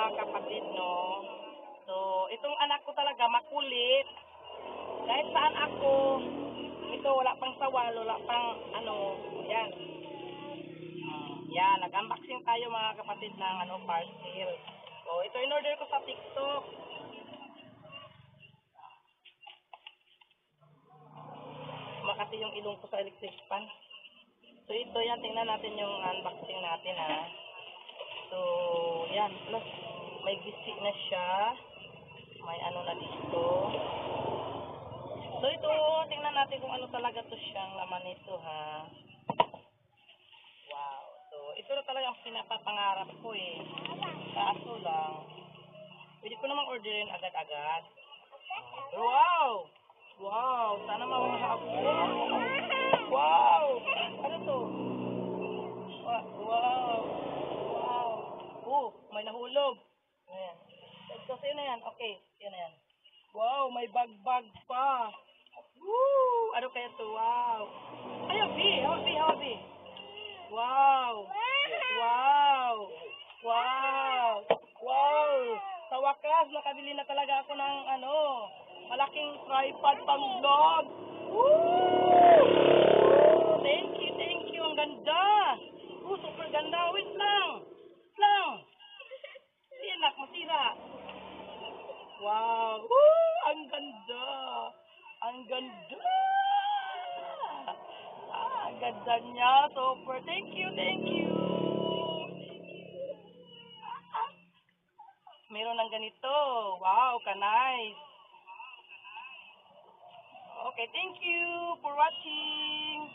mga kapatid, no? So, itong anak ko talaga makulit. Kahit saan ako, ito wala pang sawal, wala pang ano, yan. Yan, nag-unboxing tayo mga kapatid ng parcel. So, ito in-order ko sa TikTok. Makati yung ilong ko sa electric fan. So, ito yan, tingnan natin yung unboxing natin, ha. So, yan, plus, may gisi na siya. May ano na dito. So, ito, tingnan natin kung ano talaga to siyang laman nito, ha. Wow. So, ito na talaga ang pinapapangarap ko, eh. Kaso lang, pwede ko namang orderin agad-agad. Wow! Wow! Sana mawala ako. Wow! Ano to? Wow! Wow! May nahulog. Ayan. So, sino yan? Okay. Sino yan? Wow! May bag-bag pa. Woo! Ano kaya to? Wow! Ay, hawabi! Wow! Wow! Wow! Wow! Sa wakas, nakabili na talaga ako ng malaking tripod pang vlog. Woo! Thank you. Ang ganda. Super ganda. Wait lang. Sinak, masira. Wow. Woo! Ang ganda. Ang ganda niya. Super. Thank you. Meron ng ganito. Wow, ka-nice. Okay, thank you for watching.